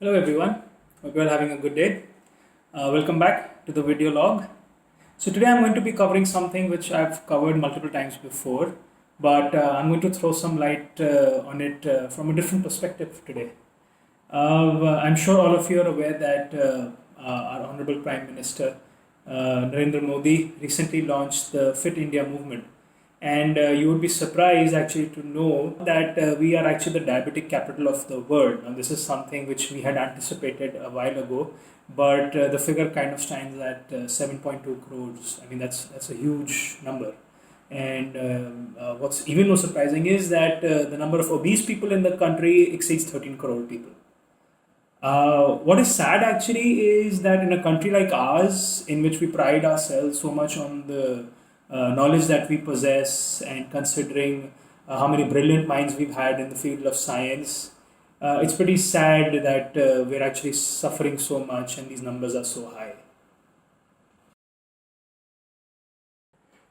Hello everyone, hope you are having a good day. Welcome back to the video log. So today I'm going to be covering something which I've covered multiple times before, but I'm going to throw some light on it from a different perspective today. I'm sure all of you are aware that our Honorable Prime Minister Narendra Modi recently launched the Fit India movement. And you would be surprised actually to know that we are actually the diabetic capital of the world. And this is something which we had anticipated a while ago, but the figure kind of stands at 7.2 crores. I mean, that's a huge number. And what's even more surprising is that the number of obese people in the country exceeds 13 crore people. What is sad actually is that in a country like ours, in which we pride ourselves so much on the knowledge that we possess and considering how many brilliant minds we've had in the field of science, it's pretty sad that we're actually suffering so much and these numbers are so high.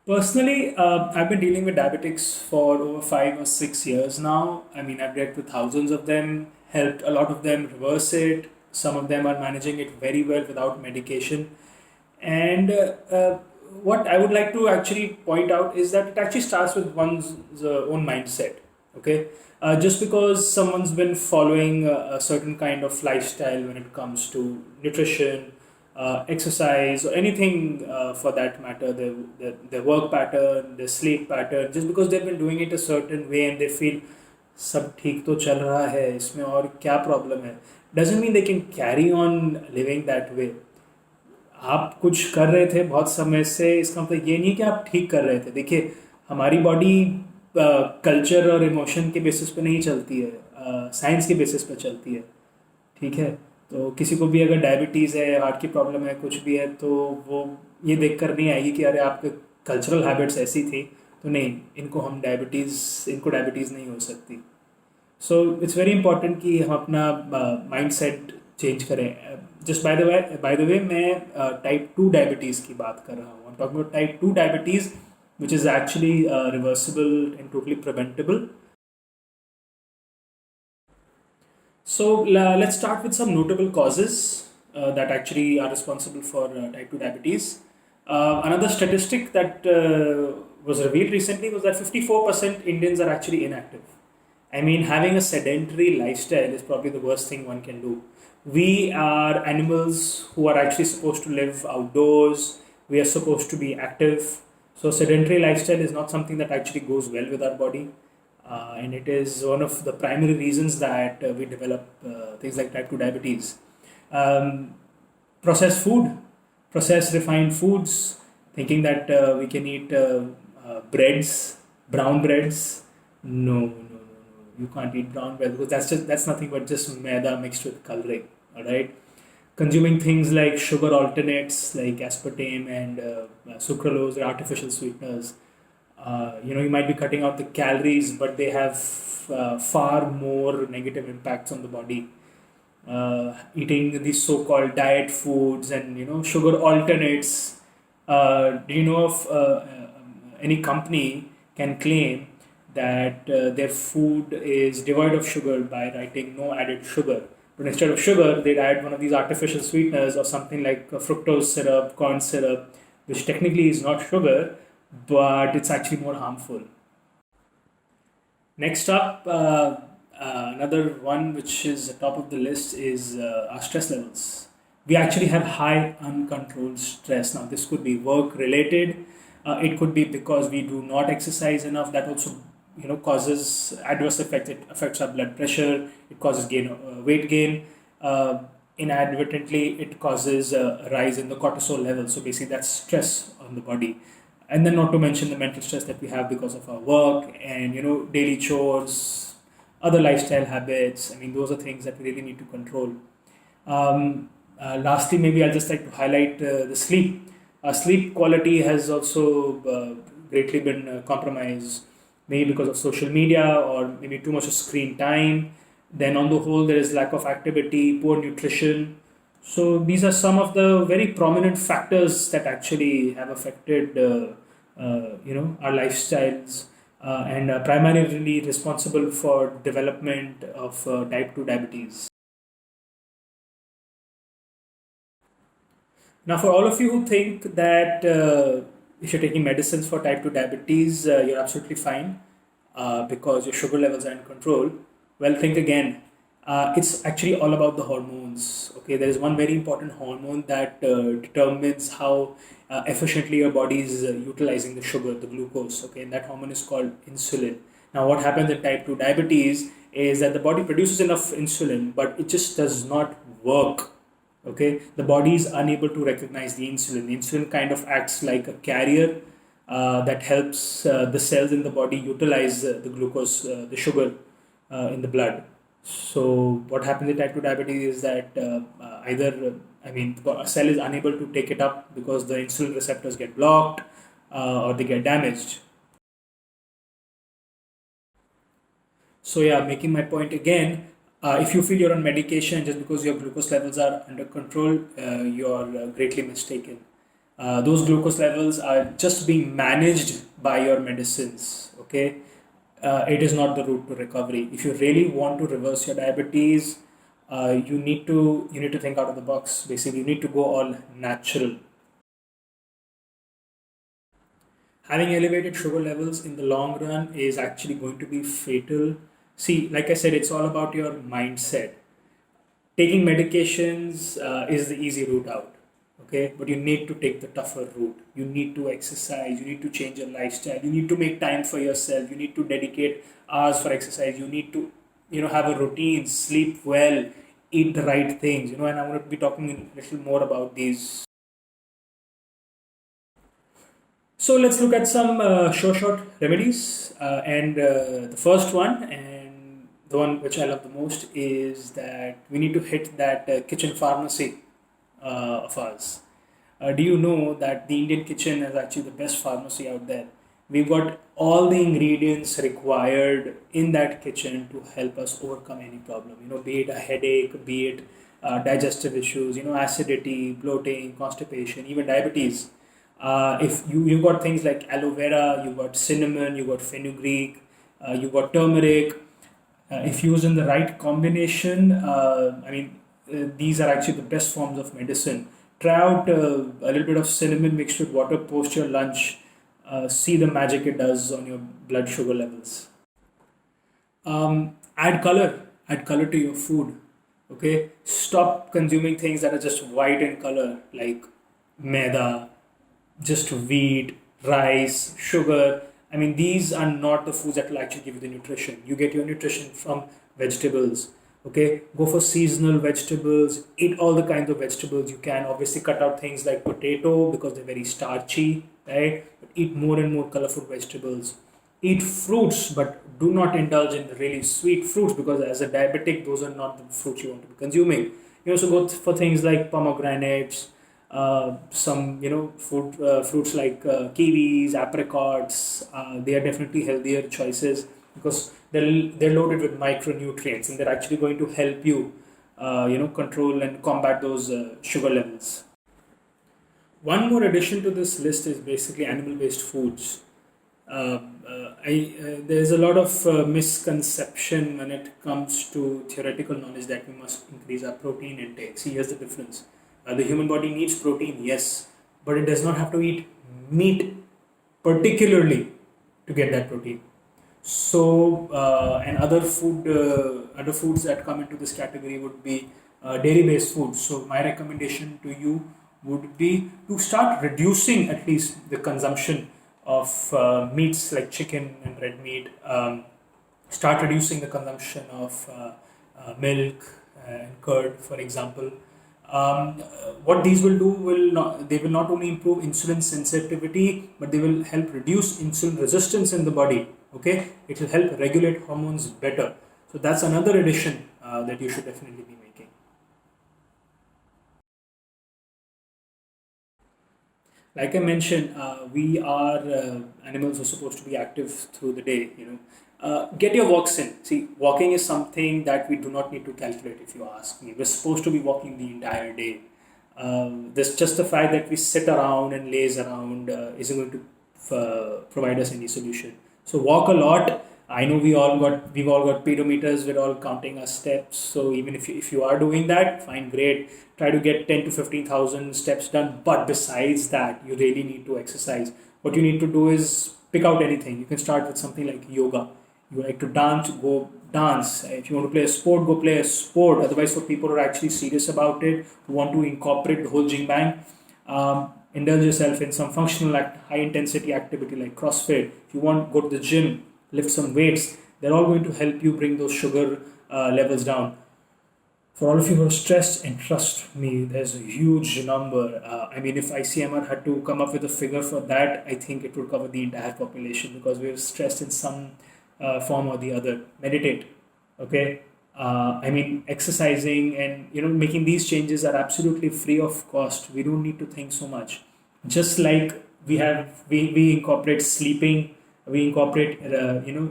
Personally, I've been dealing with diabetics for over 5 or 6 years now. I mean, I've dealt with thousands of them, helped a lot of them reverse it. Some of them are managing it very well without medication. And what I would like to actually point out is that it actually starts with one's own mindset. Okay, just because someone's been following a certain kind of lifestyle when it comes to nutrition, exercise, or anything for that matter, their work pattern, their sleep pattern, just because they've been doing it a certain way and they feel सब ठीक तो चल रहा है इसमें और क्या problem है doesn't mean they can carry on living that way. आप कुछ कर रहे थे बहुत समय से इसका मतलब ये नहीं कि आप ठीक कर रहे थे. देखिए, हमारी बॉडी कल्चर और इमोशन के बेसिस पे नहीं चलती है, साइंस के बेसिस पे चलती है. ठीक है, तो किसी को भी अगर डायबिटीज़ है, हार्ट की प्रॉब्लम है, कुछ भी है, तो वो ये देख कर नहीं आएगी कि अरे आपके कल्चरल हैबिट्स ऐसी थी तो नहीं, इनको डायबिटीज़ नहीं हो सकती. सो इट्स वेरी इंपॉर्टेंट कि हम अपना माइंड सेट चेंज करें. जस्ट बाय द वे मैं टाइप 2 डायबिटीज़ की बात कर रहा हूँ. I am talking about type 2 diabetes which is actually reversible and totally preventable. So let's start with some notable causes that actually are responsible for type 2 diabetes. Another statistic that was revealed recently was that 54% Indians are actually inactive. I mean, having a sedentary lifestyle is probably the worst thing one can do. We are animals who are actually supposed to live outdoors. We are supposed to be active. So sedentary lifestyle is not something that actually goes well with our body. And it is one of the primary reasons that we develop things like type 2 diabetes. Processed food, processed refined foods, thinking that we can eat breads, brown breads. No, you can't eat brown bread because that's nothing but just maida mixed with coloring. All right. Consuming things like sugar alternates like aspartame and sucralose or artificial sweeteners. You might be cutting out the calories, but they have far more negative impacts on the body. Eating these so-called diet foods and sugar alternates. Do you know if any company can claim that their food is devoid of sugar by writing no added sugar? But instead of sugar, they'd add one of these artificial sweeteners or something like fructose syrup, corn syrup, which technically is not sugar, but it's actually more harmful. Next up, another one which is the top of the list is our stress levels. We actually have high uncontrolled stress. Now, this could be work related. It could be because we do not exercise enough. That also causes adverse effects. It affects our blood pressure. It causes weight gain. Inadvertently, it causes a rise in the cortisol level. So basically, that's stress on the body. And then not to mention the mental stress that we have because of our work and daily chores, other lifestyle habits. I mean, those are things that we really need to control. Lastly, maybe I'd just like to highlight the sleep. Sleep quality has also greatly been compromised, maybe because of social media or maybe too much of screen time. Then on the whole, there is lack of activity, poor nutrition. So these are some of the very prominent factors that actually have affected, our lifestyles and are primarily responsible for development of type 2 diabetes. Now, for all of you who think that if you're taking medicines for type 2 diabetes, you're absolutely fine because your sugar levels are in control, well, think again. It's actually all about the hormones. Okay, there is one very important hormone that determines how efficiently your body is utilizing the sugar, the glucose. Okay, and that hormone is called insulin. Now, what happens in type 2 diabetes is that the body produces enough insulin, but it just does not work. Okay, the body is unable to recognize the insulin kind of acts like a carrier that helps the cells in the body utilize the glucose, the sugar in the blood. So what happens in type 2 diabetes is that either I mean a cell is unable to take it up because the insulin receptors get blocked or they get damaged. So yeah, making my point again, if you feel you're on medication just because your glucose levels are under control, you're greatly mistaken. Those glucose levels are just being managed by your medicines. Okay, it is not the route to recovery. If you really want to reverse your diabetes, you need to think out of the box. Basically, you need to go all natural. Having elevated sugar levels in the long run is actually going to be fatal. See, like I said, it's all about your mindset. Taking medications is the easy route out, okay? But you need to take the tougher route. You need to exercise, you need to change your lifestyle, you need to make time for yourself, you need to dedicate hours for exercise, you need to, have a routine, sleep well, eat the right things, and I'm going to be talking a little more about these. So let's look at some short remedies. And the first one, and the one which I love the most, is that we need to hit that kitchen pharmacy of ours. Do you know that the Indian kitchen is actually the best pharmacy out there? We've got all the ingredients required in that kitchen to help us overcome any problem. Be it a headache, be it digestive issues, acidity, bloating, constipation, even diabetes. If you've got things like aloe vera, you've got cinnamon, you've got fenugreek, you've got turmeric. If used in the right combination, these are actually the best forms of medicine. Try out a little bit of cinnamon mixed with water post your lunch. See the magic it does on your blood sugar levels. Add color to your food. Okay, stop consuming things that are just white in color, like maida, just wheat, rice, sugar. I mean, these are not the foods that will actually give you the nutrition. You get your nutrition from vegetables. Okay, go for seasonal vegetables. Eat all the kinds of vegetables you can. Obviously, cut out things like potato because they're very starchy, right? But eat more and more colorful vegetables. Eat fruits, but do not indulge in the really sweet fruits because as a diabetic, those are not the fruits you want to be consuming. You also go for things like pomegranates, some fruits like kiwis, apricots. They are definitely healthier choices because they're loaded with micronutrients and they're actually going to help you control and combat those sugar levels. One more addition to this list is basically animal-based foods. There's a lot of misconception when it comes to theoretical knowledge that we must increase our protein intake. See, here's the difference. The human body needs protein, yes, but it does not have to eat meat particularly to get that protein. So, and other foods that come into this category would be dairy-based foods. So, my recommendation to you would be to start reducing at least the consumption of meats like chicken and red meat. Start reducing the consumption of milk and curd, for example. What these will do will not only improve insulin sensitivity, but they will help reduce insulin resistance in the body. Okay, it will help regulate hormones better. So that's another addition that you should definitely be making. Like I mentioned, we are animals who are supposed to be active through the day. Get your walks in. See, walking is something that we do not need to calculate. If you ask me, we're supposed to be walking the entire day. This just the fact that we sit around and laze around isn't going to provide us any solution. So walk a lot. I know we've all got pedometers. We're all counting our steps. So even if you are doing that, fine, great. Try to get 10 to 15,000 steps done. But besides that, you really need to exercise. What you need to do is pick out anything. You can start with something like yoga. You like to dance, go dance. If you want to play a sport, go play a sport. Otherwise, for people who are actually serious about it, who want to incorporate the whole jing bang, indulge yourself in some functional high intensity activity like CrossFit. If you want, go to the gym, lift some weights. They're all going to help you bring those sugar levels down. For all of you who are stressed, and trust me, there's a huge number. I mean, if ICMR had to come up with a figure for that, I think it would cover the entire population because we're stressed in some form or the other. Meditate, okay? I mean, exercising and making these changes are absolutely free of cost. We don't need to think so much. Just like we incorporate sleeping, we incorporate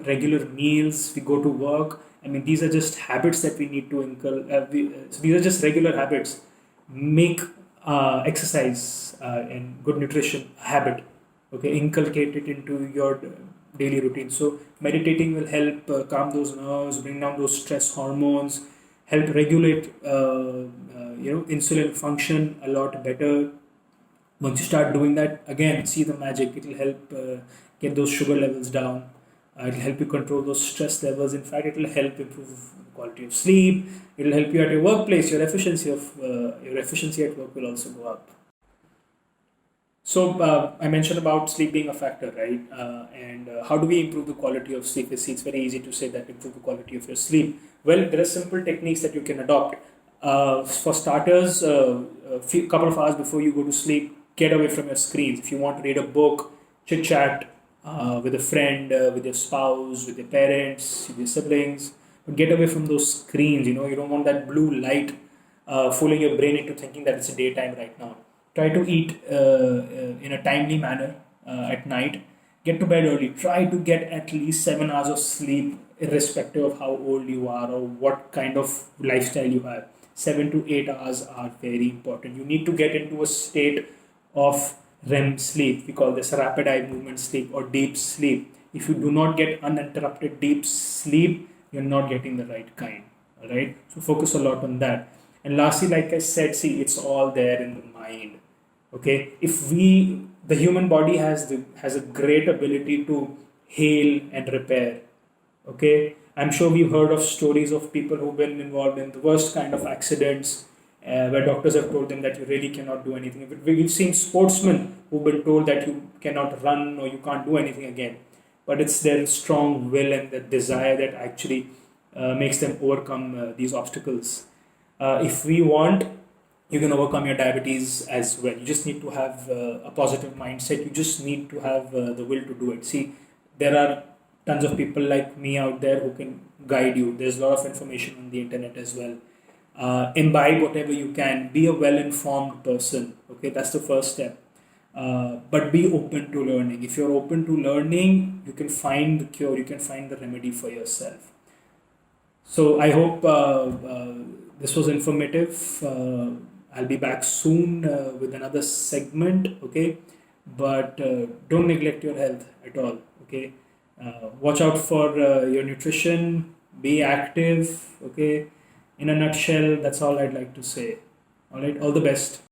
regular meals, we go to work. I mean, these are just habits that we need to inculcate. So these are just regular habits. Make exercise and good nutrition a habit. Okay, inculcate it into your daily routine. So meditating will help calm those nerves, bring down those stress hormones, help regulate insulin function a lot better. Once you start doing that, again, see the magic. It will help get those sugar levels down. It will help you control those stress levels. In fact, it will help improve the quality of sleep. It will help you at your workplace. Your efficiency at work will also go up. So I mentioned about sleep being a factor, right? And how do we improve the quality of sleep? It's very easy to say that improve the quality of your sleep. Well, there are simple techniques that you can adopt. For starters, couple of hours before you go to sleep, get away from your screens. If you want to read a book, chit chat with a friend, with your spouse, with your parents, with your siblings, but get away from those screens. You don't want that blue light fooling your brain into thinking that it's a daytime right now. Try to eat in a timely manner at night. Get to bed early. Try to get at least 7 hours of sleep, irrespective of how old you are or what kind of lifestyle you have. 7 to 8 hours are very important. You need to get into a state of REM sleep. We call this rapid eye movement sleep or deep sleep. If you do not get uninterrupted deep sleep, you're not getting the right kind. All right. So focus a lot on that. And lastly, like I said, see, it's all there in the mind. Okay, the human body has a great ability to heal and repair. Okay, I'm sure we've heard of stories of people who've been involved in the worst kind of accidents, where doctors have told them that you really cannot do anything. We've seen sportsmen who've been told that you cannot run or you can't do anything again, but it's their strong will and the desire that actually makes them overcome these obstacles. If we want, you can overcome your diabetes as well. You just need to have a positive mindset. You just need to have the will to do it. See, there are tons of people like me out there who can guide you. There's a lot of information on the internet as well. Imbibe whatever you can. Be a well-informed person. Okay, that's the first step. But be open to learning. If you're open to learning, you can find the cure. You can find the remedy for yourself. So I hope this was informative. I'll be back soon with another segment, okay? But don't neglect your health at all, okay? Watch out for your nutrition, be active, okay? In a nutshell, that's all I'd like to say. All right, all the best.